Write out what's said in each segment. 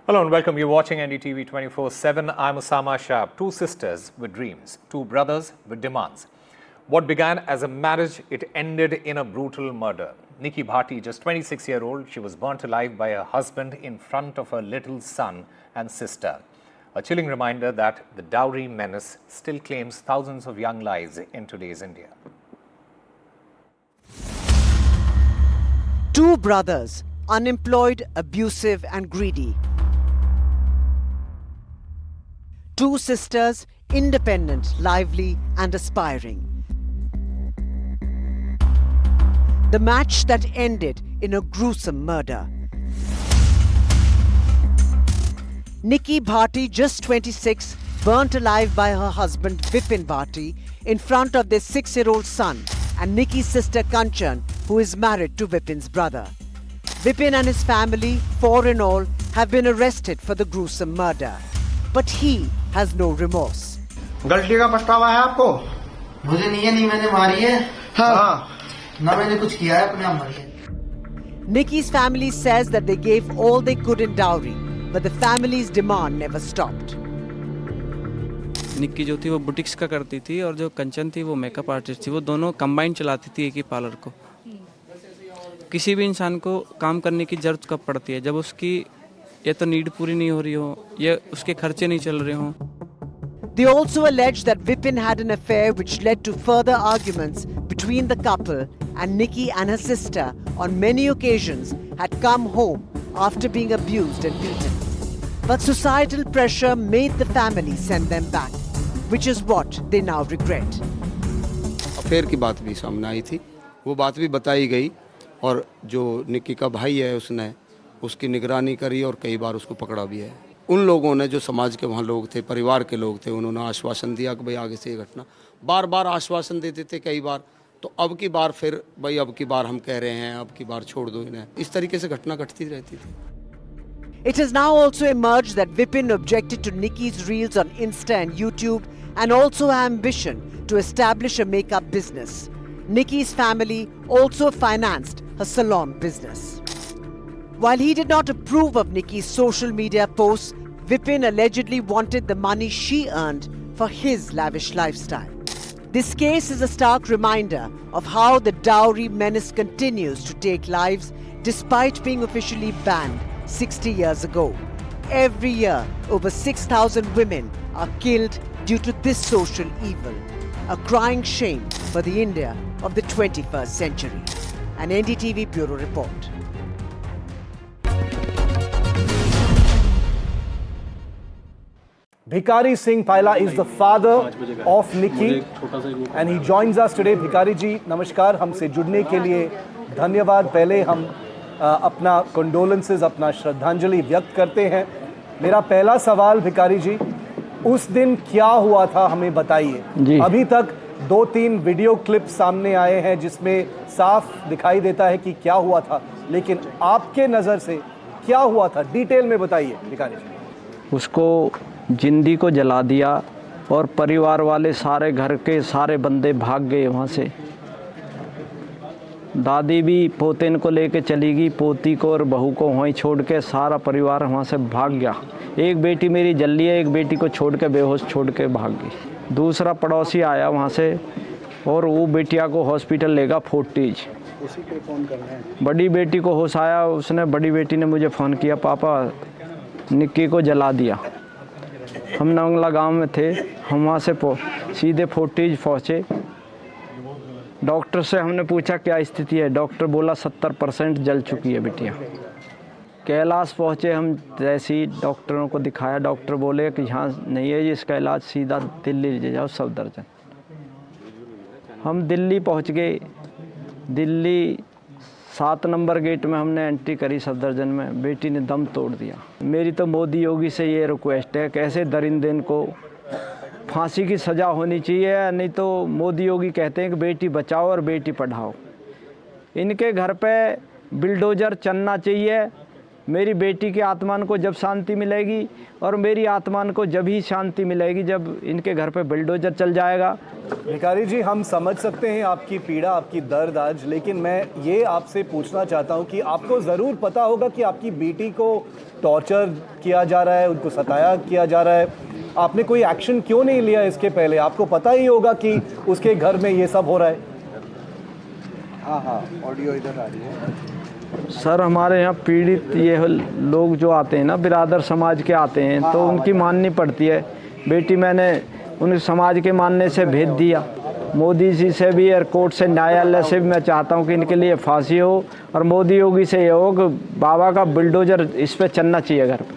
Hello and welcome. You're watching NDTV 24/7. I'm Osama Shah. Two sisters with dreams, two brothers with demands. What began as a marriage, it ended in a brutal murder. Nikki Bhati, just 26-year-old, she was burnt alive by her husband in front of her little son and sister. A chilling reminder that the dowry menace still claims thousands of young lives in today's India. Two brothers, unemployed, abusive and greedy. Two sisters, independent, lively and aspiring. The match that ended in a gruesome murder. Nikki Bhati, just 26, burnt alive by her husband Vipin Bhati in front of their 6-year-old son and Nikki's sister Kanchan, who is married to Vipin's brother. Vipin and his family, 4 in all, have been arrested for the gruesome murder. But he has no remorse. गलती का पछतावा है आपको? मुझे नहीं मैंने मारी है। हाँ। ना मैंने कुछ किया है, अपने आप मारी है। Nikki's family says that they gave all they could in dowry, but the family's demand never stopped. Nikki जो थी वो बुटीक्स का करती थी और जो कंचन थी वो मेकअप आर्टिस्ट थी। वो दोनों कंबाइन चलाती थी एक ही पार्लर को। किसी भी इंसान को काम करने की जरूरत कब पड़ती है? जब उसकी ये तो नीड पूरी नहीं हो रही हो, ये उसके खर्चे नहीं चल रहे हो। They also allege that Vipin had an affair which led to further arguments between the couple, and Nikki and her sister on many occasions had come home after being abused and beaten. But societal pressure made the family send them back, which is what they now regret. Affair की बात भी सामने आई थी, वो बात भी बताई गई और जो निक्की का भाई है उसने उसकी निगरानी करी और कई बार उसको पकड़ा भी है। उन लोगों ने जो समाज के वहाँ लोग थे, परिवार के लोग थे, उन्होंने आश्वासन दिया कि भाई आगे से ये घटना, बार बार आश्वासन देते थे कई बार, तो अब की बार फिर भाई अब की बार हम कह रहे हैं अब की बार छोड़ दो इन्हें। इस तरीके से घटना घटती रहती थी। It has now also emerged that Vipin objected to Nikki's reels on Insta and YouTube and also her ambition to establish a makeup business. Nikki's family also financed her salon business. While he did not approve of Nikki's social media posts, Vipin allegedly wanted the money she earned for his lavish lifestyle. This case is a stark reminder of how the dowry menace continues to take lives despite being officially banned 60 years ago. Every year, over 6,000 women are killed due to this social evil, a crying shame for the India of the 21st century. An NDTV Bureau Report. Bhikari Singh Paila is the father of Nikki and he joins us today. Bhikari ji, नमस्कार, हमसे जुड़ने के लिए धन्यवाद। पहले हम अपना condolences, अपना श्रद्धांजलि व्यक्त करते हैं। मेरा पहला सवाल भिखारी जी, उस दिन क्या हुआ था हमें बताइए। अभी तक 2-3 वीडियो क्लिप सामने आए हैं जिसमें साफ दिखाई देता है कि क्या हुआ था, लेकिन आपके नज़र से क्या हुआ था, डिटेल में बताइए भिखारी जी। उसको जिंदी को जला दिया और परिवार वाले सारे घर के सारे बंदे भाग गए वहाँ से। दादी भी पोतेन को लेके चली गई, पोती को और बहू को वहीं छोड़ के सारा परिवार वहाँ से भाग गया। एक बेटी मेरी जल्दी है, एक बेटी को छोड़ के बेहोश छोड़ के भाग गई। दूसरा पड़ोसी आया वहाँ से और वो बेटिया को हॉस्पिटल लेगा फोर्टीज। उसी पे फ़ोन करना है। बड़ी बेटी को होश आया, उसने बड़ी बेटी ने मुझे फ़ोन किया, पापा निक्की को जला दिया। हम नंगला गांव में थे, हम वहाँ से सीधे फोर्टीज पहुँचे। डॉक्टर से हमने पूछा क्या स्थिति है, डॉक्टर बोला 70% जल चुकी है बिटिया। कैलाश पहुँचे हम, जैसे ही डॉक्टरों को दिखाया, डॉक्टर बोले कि यहाँ नहीं है जी, इसका इलाज सीधा दिल्ली ले जाओ सफदरजंग। हम दिल्ली पहुँच गए। दिल्ली 7 नंबर गेट में हमने एंट्री करी सफदरजंग में, बेटी ने दम तोड़ दिया। मेरी तो मोदी योगी से ये रिक्वेस्ट है, कैसे दरिंदे को फांसी की सज़ा होनी चाहिए, नहीं तो मोदी योगी कहते हैं कि बेटी बचाओ और बेटी पढ़ाओ। इनके घर पे बिल्डोजर चलना चाहिए। मेरी बेटी की आत्मान को जब शांति मिलेगी और मेरी आत्मान को जब ही शांति मिलेगी जब इनके घर पे बिल्डोजर चल जाएगा। भिखारी जी, हम समझ सकते हैं आपकी पीड़ा, आपकी दर्द आज, लेकिन मैं ये आपसे पूछना चाहता हूँ कि आपको ज़रूर पता होगा कि आपकी बेटी को टॉर्चर किया जा रहा है, उनको सताया किया जा रहा है, आपने कोई एक्शन क्यों नहीं लिया इसके पहले? आपको पता ही होगा कि उसके घर में ये सब हो रहा है। हाँ ऑडियो इधर आ रही है। सर हमारे यहाँ पीड़ित ये लोग जो आते हैं ना, बिरादर समाज के आते हैं, तो उनकी माननी पड़ती है। बेटी मैंने उन समाज के मानने से भेज दिया। मोदी जी से भी और कोर्ट से, न्यायालय से भी मैं चाहता हूँ कि इनके लिए फांसी हो, और मोदी योगी से ये हो कि बाबा का बुलडोजर इस पे चलना चाहिए घर पे।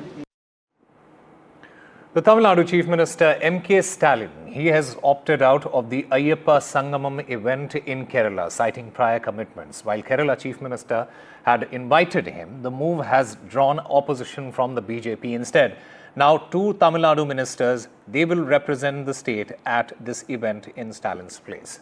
The Tamil Nadu Chief Minister M.K. Stalin, he has opted out of the Ayyappa Sangamam event in Kerala, citing prior commitments. While Kerala Chief Minister had invited him, the move has drawn opposition from the BJP instead. Now, two Tamil Nadu ministers, they will represent the state at this event in Stalin's place.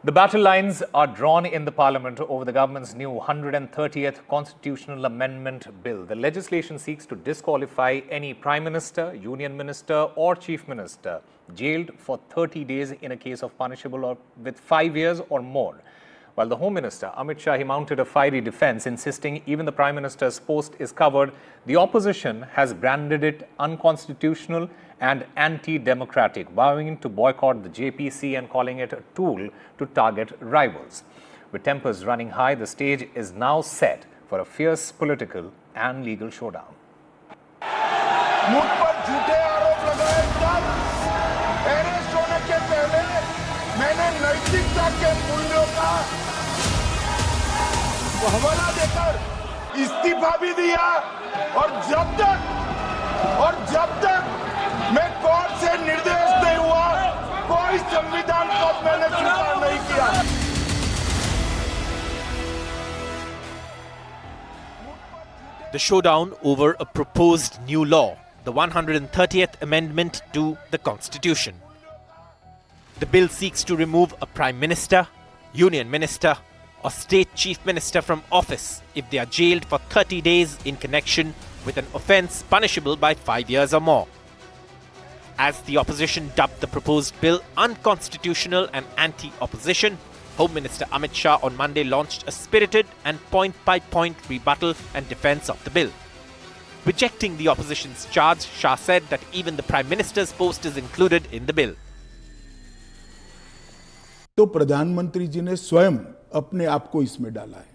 The battle lines are drawn in the parliament over the government's new 130th constitutional amendment bill. The legislation seeks to disqualify any prime minister, union minister or chief minister jailed for 30 days in a case of punishable or with 5 years or more. While the Home Minister, Amit Shah, he mounted a fiery defense, insisting even the Prime Minister's post is covered, the opposition has branded it unconstitutional and anti-democratic, vowing to boycott the JPC and calling it a tool to target rivals. With tempers running high, the stage is now set for a fierce political and legal showdown. मुझ पर झूठे आरोप लगाए तब arrest होने के पहले मैंने नैतिकता के मूल्यों का हवाला देकर इस्तीफा भी दिया, और जब तक मैं कोर्ट से निर्देश नहीं हुआ, कोई संविधान को मैंने स्वीकार नहीं किया। The showdown over a proposed new law, the 130th Amendment to the Constitution. The bill seeks to remove a Prime Minister, Union Minister, or State Chief Minister from office if they are jailed for 30 days in connection with an offence punishable by 5 years or more. As the opposition dubbed the proposed bill unconstitutional and anti-opposition, Home Minister Amit Shah on Monday launched a spirited and point-by-point rebuttal and defence of the bill. Rejecting the opposition's charge, Shah said that even the Prime Minister's post is included in the bill. तो प्रधानमंत्री जी ने स्वयं अपने आप को इसमें डाला है।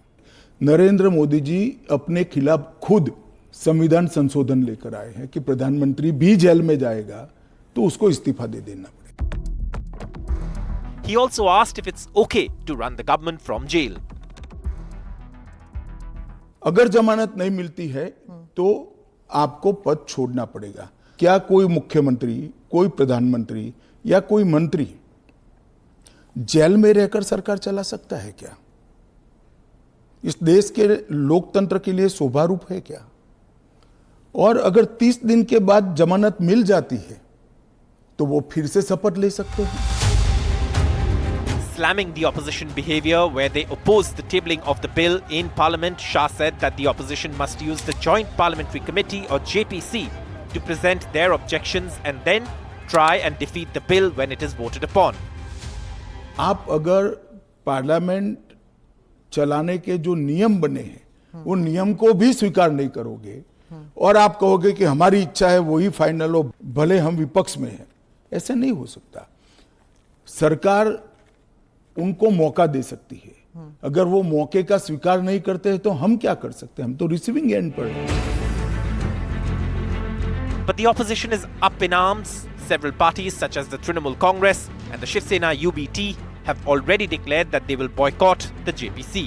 नरेंद्र मोदी जी अपने खिलाफ खुद संविधान संशोधन लेकर आए हैं कि प्रधानमंत्री भी जेल में जाएगा तो उसको इस्तीफा दे देना पड़ेगा। He also asked if it's okay to run the government from jail. अगर जमानत नहीं मिलती है तो आपको पद छोड़ना पड़ेगा। क्या कोई मुख्यमंत्री, कोई प्रधानमंत्री या कोई मंत्री जेल में रहकर सरकार चला सकता है क्या? इस देश के लोकतंत्र के लिए शोभा रूप है क्या? और अगर 30 दिन के बाद जमानत मिल जाती है तो वो फिर से शपथ ले सकते हैं। Slamming the opposition behaviour where they opposed the tabling of the bill in Parliament, Shah said that the opposition must use the Joint Parliamentary Committee or JPC to present their objections and then try and defeat the bill when it is voted upon. आप अगर parliament चलाने के जो नियम बने हैं वो नियम को भी स्वीकार नहीं करोगे और आप कहोगे कि हमारी इच्छा है वही फाइनल हो, भले हम विपक्ष में हैं, ऐसे नहीं हो सकता। सरकार उनको मौका दे सकती है, अगर वो मौके का स्वीकार नहीं करते हैं तो हम क्या कर सकते हैं? हम तो रिसीविंग एंड पर हैं। But the opposition is up in arms. Several parties such as the Trinamool Congress and the Shiv Sena UBT have already declared that they will boycott the JPC.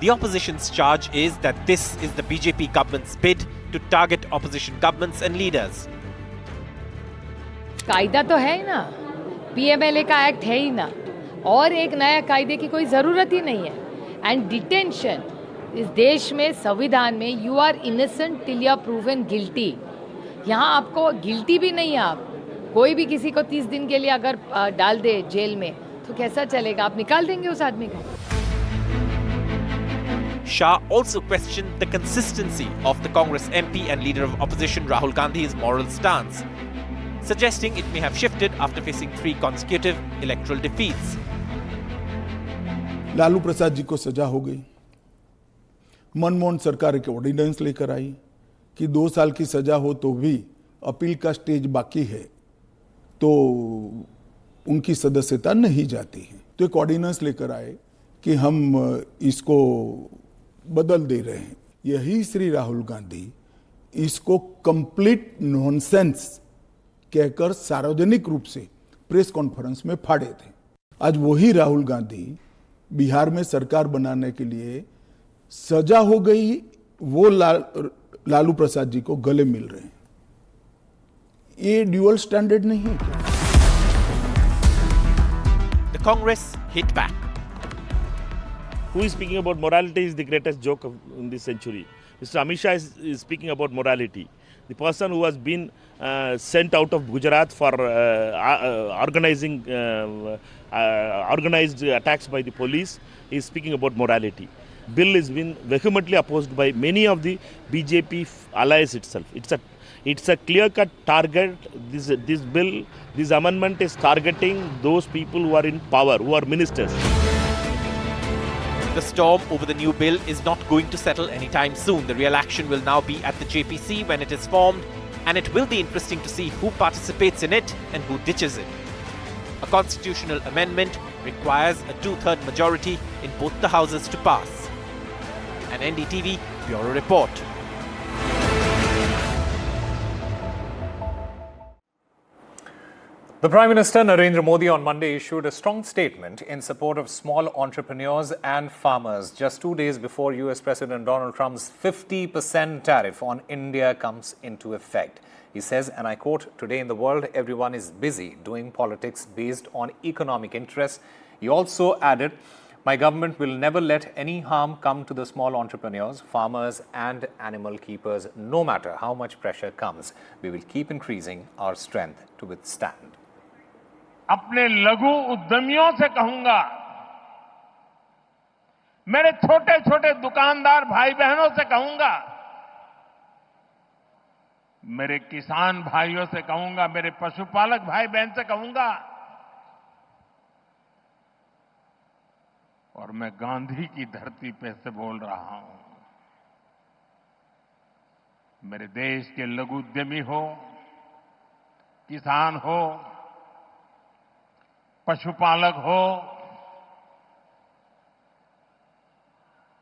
The opposition's charge is that this is the BJP government's bid to target opposition governments and leaders. कायदा तो है ही ना, PMLA का act है ही ना, और एक नया कायदे की कोई ज़रूरत ही नहीं है। एंड डिटेंशन इस देश में, संविधान में, you are innocent till you are proven guilty. यहाँ आपको गिल्टी भी नहीं है। आप कोई भी किसी को 30 दिन के लिए अगर डाल दे जेल में तो कैसा चलेगा? आप निकाल देंगे उस आदमी को। Shah also questioned the consistency of the Congress MP and leader of opposition Rahul Gandhi's moral stance, suggesting it may have shifted after facing 3 consecutive electoral defeats. Lalu Prasad ji को सजा हो गई, मनमोहन सरकार एक ऑर्डिनेंस लेकर आई कि 2 साल की सजा हो तो भी अपील का स्टेज बाकी है तो उनकी सदस्यता नहीं जाती है। तो एक ऑर्डिनेंस लेकर आए कि हम इसको बदल दे रहे हैं। यही श्री राहुल गांधी इसको कंप्लीट नॉनसेंस कहकर सार्वजनिक रूप से प्रेस कॉन्फ्रेंस में फाड़े थे। आज वही राहुल गांधी बिहार में सरकार बनाने के लिए सजा हो गई, वो लालू प्रसाद जी को गले मिल रहे हैं। ये ड्यूअल स्टैंडर्ड नहीं है क्या? The Congress hit back. Who is speaking about morality is the greatest joke in this century. Mr. Amit Shah is speaking about morality. The person who has been sent out of Gujarat for organized attacks by the police is speaking about morality. Bill has been vehemently opposed by many of the BJP allies itself. It's a clear-cut target. This bill, this amendment is targeting those people who are in power, who are ministers. The storm over the new bill is not going to settle anytime soon. The real action will now be at the JPC when it is formed, and it will be interesting to see who participates in it and who ditches it. A constitutional amendment requires a 2/3 majority in both the houses to pass. An NDTV Bureau Report. The Prime Minister Narendra Modi on Monday issued a strong statement in support of small entrepreneurs and farmers just 2 days before US President Donald Trump's 50% tariff on India comes into effect. He says, and I quote, "Today in the world, everyone is busy doing politics based on economic interests." He also added, "My government will never let any harm come to the small entrepreneurs, farmers and animal keepers, no matter how much pressure comes. We will keep increasing our strength to withstand." अपने लघु उद्यमियों से कहूंगा, मेरे छोटे छोटे दुकानदार भाई बहनों से कहूंगा, मेरे किसान भाइयों से कहूंगा, मेरे पशुपालक भाई बहन से कहूंगा, और मैं गांधी की धरती पे से बोल रहा हूं, मेरे देश के लघु उद्यमी हो, किसान हो, पशुपालक हो,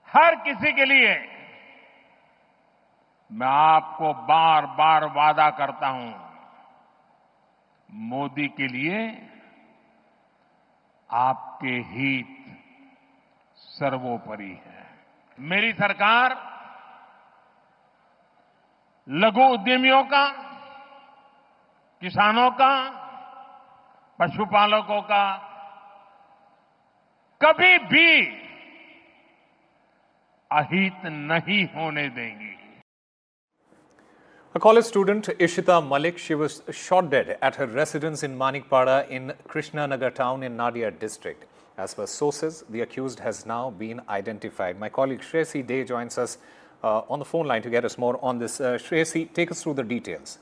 हर किसी के लिए मैं आपको बार बार वादा करता हूं, मोदी के लिए आपके हित सर्वोपरि है। मेरी सरकार लघु उद्यमियों का, किसानों का, पशुपालकों का कभी भी अहित नहीं होने देंगी। A college student, Ishita Malik, she was shot dead at her residence in Manikpada in Krishnanagar town in Nadia district. As per sources, the accused has now been identified. My colleague Shreyasi Day joins us on the phone line to get us more on this. Shreyasi, take us through the details.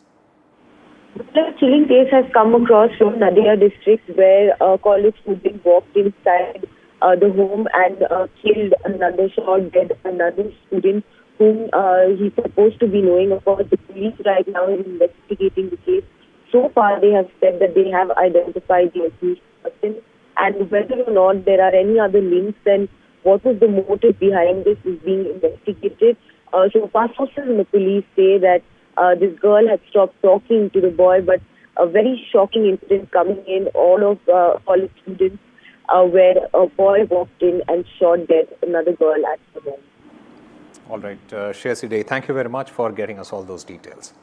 The chilling case has come across from Nadia district, where a college student walked inside the home and killed another, shot dead another student whom he's supposed to be knowing. Of course, the police right now is investigating the case. So far, they have said that they have identified the accused person, and whether or not there are any other links and what was the motive behind this is being investigated. So far, sources in the police say that this girl had stopped talking to the boy, but a very shocking incident coming in, all of college students, where a boy walked in and shot dead another girl at the home. All right, Shreyasi Day, thank you very much for getting us all those details.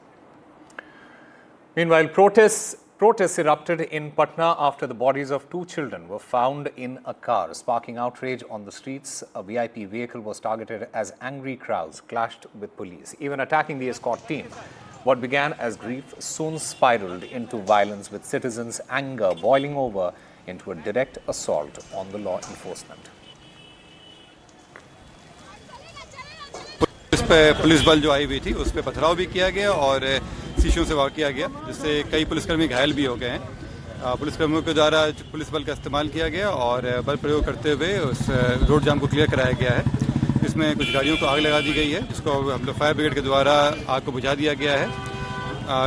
Meanwhile, protests erupted in Patna after the bodies of 2 children were found in a car, sparking outrage on the streets. A VIP vehicle was targeted as angry crowds clashed with police, even attacking the escort team. What began as grief soon spiraled into violence, with citizens' anger boiling over into a direct assault on the law enforcement. Police बल जो आई हुई थी उस पर पथराव भी किया गया और शीशों से वार किया गया, जिससे कई पुलिसकर्मी घायल भी हो गए हैं। पुलिसकर्मियों के द्वारा पुलिस बल का इस्तेमाल किया गया और बल प्रयोग करते हुए उस रोड जाम को क्लियर कराया गया है। इसमें उसमें कुछ गाड़ियों को आग लगा दी गई है, जिसको हम लोग फायर ब्रिगेड के द्वारा आग को बुझा दिया गया है।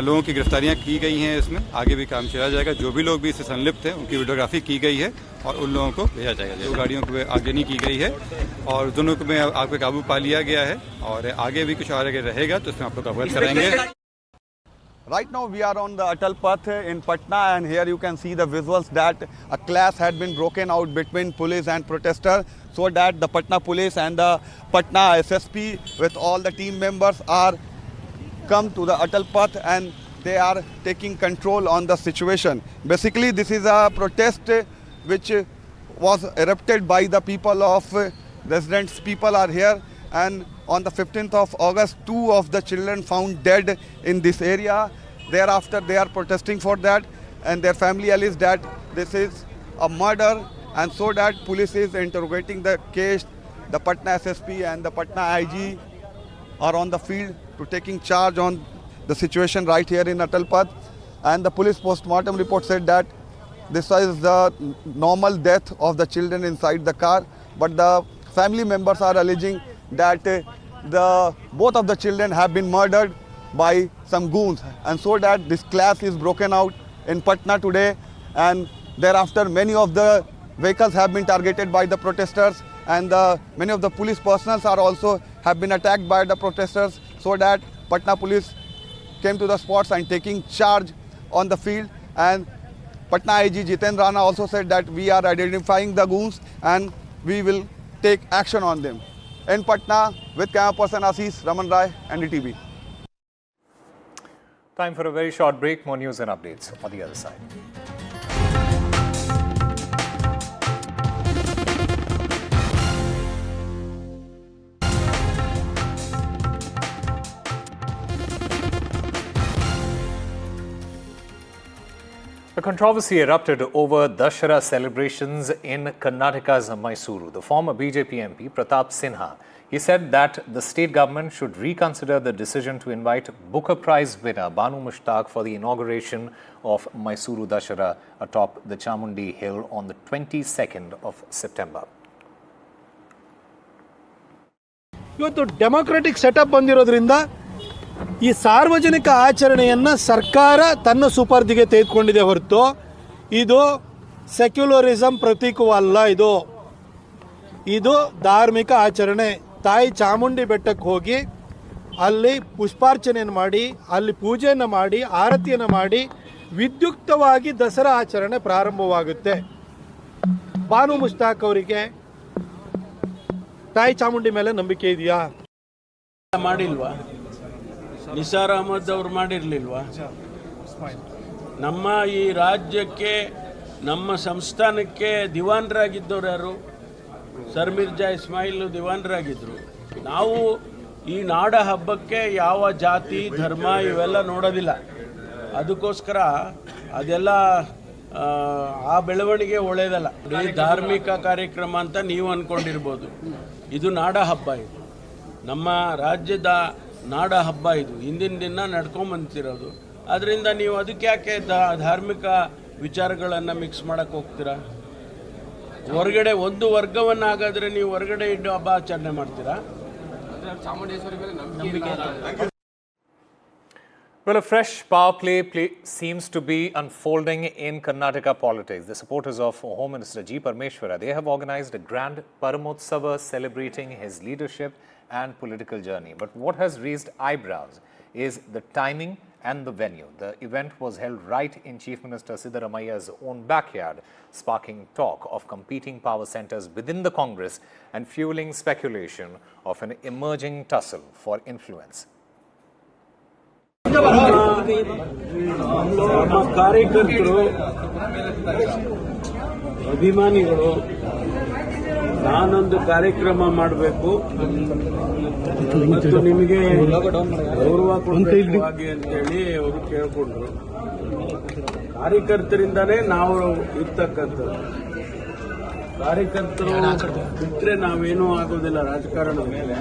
लोगों की गिरफ्तारियां की गई हैं। इसमें आगे भी काम चला जाएगा। जो भी लोग भी इससे संलिप्त हैं उनकी वीडियोग्राफी की गई है और उन लोगों को भेजा जाएगा। जो गाड़ियों को आगजनी की गई है और दोनों को में आग पे काबू पा लिया गया है और आगे भी कुछ आगे रहेगा तो इसमें आप लोग अवगत कराएंगे। Right now we are on the Atal Path in Patna, and here you can see the visuals that a clash had been broken out between police and protesters, so that the Patna police and the Patna SSP with all the team members are come to the Atal Path and they are taking control on the situation. Basically this is a protest which was erupted by the people of residents. People are here, and on the 15th of August, 2 of the children found dead in this area. Thereafter, they are protesting for that, and their family alleged that this is a murder, and so that police is interrogating the case. The Patna SSP and the Patna IG are on the field to taking charge on the situation right here in Atal Path. And the police post-mortem report said that this is the normal death of the children inside the car, but the family members are alleging that both of the children have been murdered by some goons, and so that this clash is broken out in Patna today, and thereafter many of the vehicles have been targeted by the protesters, and many of the police personnel are also have been attacked by the protesters, so that Patna police came to the spots and taking charge on the field. And Patna IG Jiten Rana also said that we are identifying the goons and we will take action on them. In Patna, with camera person Ashish, Raman Rai, NDTV. Time for a very short break. More news and updates on the other side. A controversy erupted over Dashara celebrations in Karnataka's Mysuru. The former BJP MP Pratap Sinha, he said that the state government should reconsider the decision to invite Booker Prize winner Banu Mushtaq for the inauguration of Mysuru Dashara atop the Chamundi Hill on the 22nd of September. ಇವತ್ತು democratic setup ಬಂದಿರೋದ್ರಿಂದ ಈ ಸಾರ್ವಜನಿಕ ಆಚರಣೆಯನ್ನು ಸರ್ಕಾರ ತನ್ನ ಸುಪರ್ದಿಗೆ ತೆಗೆದುಕೊಂಡಿದೆ ಹೊರತು ಇದು ಸೆಕ್ಯುಲರಿಸಂ ಪ್ರತೀಕವಲ್ಲ. ಇದು ಧಾರ್ಮಿಕ ಆಚರಣೆ. ತಾಯಿ ಚಾಮುಂಡಿ ಬೆಟ್ಟಕ್ಕೆ ಹೋಗಿ ಅಲ್ಲಿ ಪುಷ್ಪಾರ್ಚನೆಯನ್ನು ಮಾಡಿ, ಅಲ್ಲಿ ಪೂಜೆಯನ್ನು ಮಾಡಿ, ಆರತಿಯನ್ನು ಮಾಡಿ ವಿದ್ಯುಕ್ತವಾಗಿ ದಸರಾ ಆಚರಣೆ ಪ್ರಾರಂಭವಾಗುತ್ತೆ. ಬಾನು ಮುಷ್ತಾಕ್ ಅವರಿಗೆ ತಾಯಿ ಚಾಮುಂಡಿ ಮೇಲೆ ನಂಬಿಕೆ ಇದೆಯಾ? ಮಾಡಿಲ್ವಾ? ನಿಸಾರ್ ಅಹಮದ್ ಅವರು ಮಾಡಿರಲಿಲ್ವಾ? ನಮ್ಮ ಈ ರಾಜ್ಯಕ್ಕೆ, ನಮ್ಮ ಸಂಸ್ಥಾನಕ್ಕೆ ದಿವಾನರಾಗಿದ್ದವ್ರು ಯಾರು? ಸರ್ ಮಿರ್ಜಾ ಇಸ್ಮಾಯಿಲ್ ದಿವಾನರಾಗಿದ್ದರು. ನಾವು ಈ ನಾಡ ಹಬ್ಬಕ್ಕೆ ಯಾವ ಜಾತಿ ಧರ್ಮ ಇವೆಲ್ಲ ನೋಡೋದಿಲ್ಲ. ಅದಕ್ಕೋಸ್ಕರ ಅದೆಲ್ಲ ಆ ಬೆಳವಣಿಗೆ ಒಳ್ಳೆಯದಲ್ಲ. ಧಾರ್ಮಿಕ ಕಾರ್ಯಕ್ರಮ ಅಂತ ನೀವು ಅಂದ್ಕೊಂಡಿರ್ಬೋದು. ಇದು ನಾಡ ಹಬ್ಬ. ಇದು ನಮ್ಮ ರಾಜ್ಯದ ನಾಡ ಹಬ್ಬ. ಇದು ಹಿಂದಿನ ದಿನ ನಡ್ಕೊಂಬಂತಿರೋದು. ಅದರಿಂದ ನೀವು ಅದಕ್ಕೆ ಯಾಕೆ ಧಾರ್ಮಿಕ ವಿಚಾರಗಳನ್ನು ಮಿಕ್ಸ್ ಮಾಡೋಕ್ಕೆ ಹೋಗ್ತೀರಾ? ಹೊರಗಡೆ ಒಂದು ವರ್ಗವನ್ನಾಗಾದರೆ ನೀವು ಹೊರಗಡೆ ಇಟ್ಟು ಹಬ್ಬ ಆಚರಣೆ ಮಾಡ್ತೀರಾ? Well, a fresh power play seems to be unfolding in Karnataka politics. The supporters of Home Minister G. Parmeshwara, they have organized a grand Paramotsava celebrating his leadership and political journey. But what has raised eyebrows is the timing and the venue. The event was held right in Chief Minister Siddaramaia's own backyard, sparking talk of competing power centers within the Congress and fueling speculation of an emerging tussle for influence. ನಮ್ಮ ಕಾರ್ಯಕರ್ತರು, ಅಭಿಮಾನಿಗಳು ನಾನೊಂದು ಕಾರ್ಯಕ್ರಮ ಮಾಡಬೇಕು ಮತ್ತು ನಿಮಗೆ ಗೌರವ ಕೊಡಬೇಕು ಹಾಗೆ ಅಂತೇಳಿ ಅವರು ಕೇಳಿಕೊಂಡ್ರು. ಕಾರ್ಯಕರ್ತರಿಂದಾನೇ ನಾವು ಇರ್ತಕ್ಕಂಥದ್ದು. ಕಾರ್ಯಕರ್ತರು ಬಿಟ್ಟರೆ ನಾವೇನೂ ಆಗೋದಿಲ್ಲ ರಾಜಕಾರಣ ಮೇಲೆ.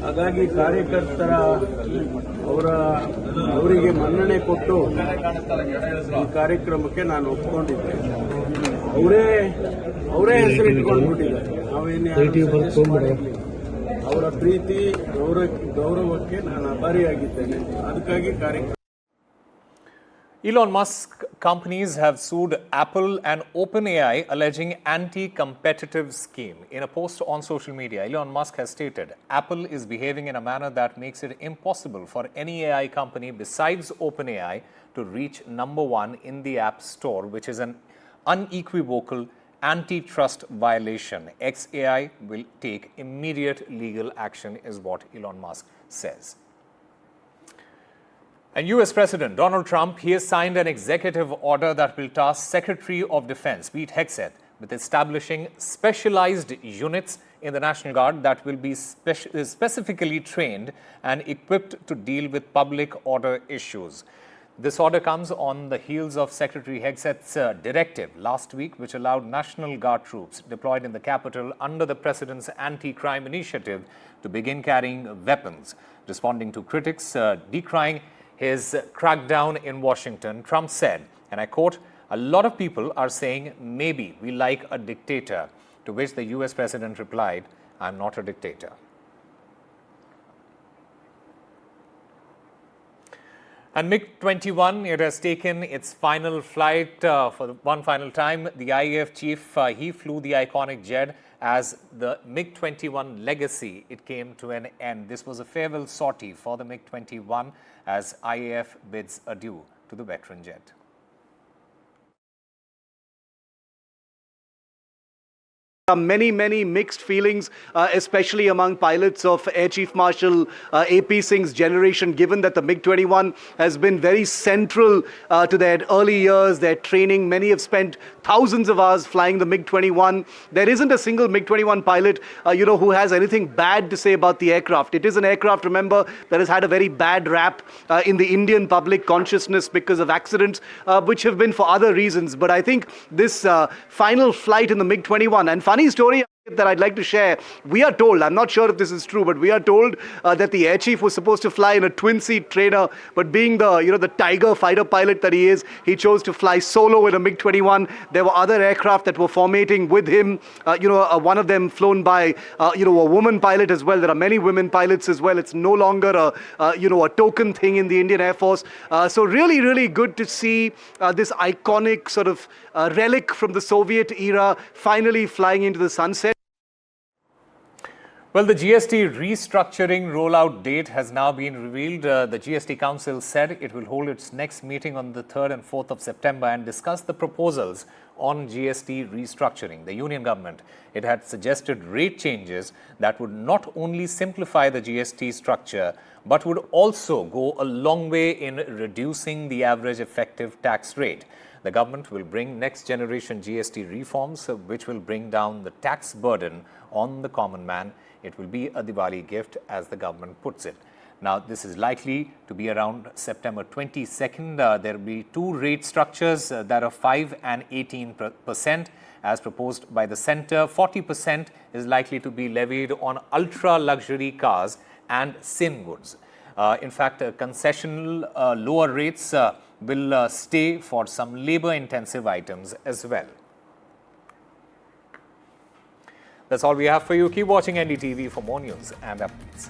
ಹಾಗಾಗಿ ಕಾರ್ಯಕರ್ತರ ಅವರಿಗೆ ಮನ್ನಣೆ ಕೊಟ್ಟು ಈ ಕಾರ್ಯಕ್ರಮಕ್ಕೆ ನಾನು ಒಪ್ಕೊಂಡಿದ್ದೆ. ಅವರೇ ಹೆಸರಿಟ್ಕೊಂಡು ಬಿಟ್ಟಿದ್ದಾರೆ. ನಾವೇನು ಅವರ ಅವರ ಪ್ರೀತಿ ಗೌರವಕ್ಕೆ ನಾನು ಆಭಾರಿಯಾಗಿದ್ದೇನೆ. ಅದಕ್ಕಾಗಿ ಕಾರ್ಯಕ್ರಮ. Elon Musk companies have sued Apple and OpenAI alleging anti-competitive scheme. In a post on social media, Elon Musk has stated, Apple is behaving in a manner that makes it impossible for any AI company besides OpenAI to reach #1 in the App Store, which is an unequivocal antitrust violation. XAI will take immediate legal action, is what Elon Musk says. And US President Donald Trump, he has signed an executive order that will task Secretary of Defense Pete Hegseth with establishing specialized units in the National Guard that will be specifically trained and equipped to deal with public order issues. This order comes on the heels of Secretary Hegseth's directive last week, which allowed National Guard troops deployed in the capital under the president's anti-crime initiative to begin carrying weapons. Responding to critics decrying his crackdown in Washington, Trump said, and I quote, "A lot of people are saying maybe we like a dictator," to which the US president replied, "I'm not a dictator." And MiG-21, it has taken its final flight for one final time. The IAF chief, he flew the iconic jet as the MiG-21 legacy. It came to an end. This was a farewell sortie for the MiG-21 as IAF bids adieu to the veteran jet. Many mixed feelings, especially among pilots of Air Chief Marshal AP Singh's generation, given that the MiG-21 has been very central to their early years, their training. Many have spent thousands of hours flying the MiG-21. There isn't a single MiG-21 pilot, who has anything bad to say about the aircraft. It is an aircraft, remember, that has had a very bad rap in the Indian public consciousness because of accidents, which have been for other reasons. But I think this final flight in the MiG-21, and funny story that I'd like to share. We are told, I'm not sure if this is true, but we are told that the air chief was supposed to fly in a twin-seat trainer, but being the tiger fighter pilot that he is, he chose to fly solo in a MiG-21. There were other aircraft that were formating with him. One of them flown by, a woman pilot as well. There are many women pilots as well. It's no longer a token thing in the Indian Air Force. So really good to see this iconic sort of relic from the Soviet era finally flying into the sunset. Well, the GST restructuring rollout date has now been revealed. The GST Council said it will hold its next meeting on the 3rd and 4th of September and discuss the proposals on GST restructuring. The union government, it had suggested rate changes that would not only simplify the GST structure, but would also go a long way in reducing the average effective tax rate. The government will bring next generation GST reforms, which will bring down the tax burden on the common man. It will be a Diwali gift, as the government puts it. Now, this is likely to be around September 22nd. There will be two rate structures that are 5 and 18%, as proposed by the centre. 40% is likely to be levied on ultra-luxury cars and sin goods. In fact, concessional lower rates will stay for some labour-intensive items as well. That's all we have for you. Keep watching NDTV for more news and updates.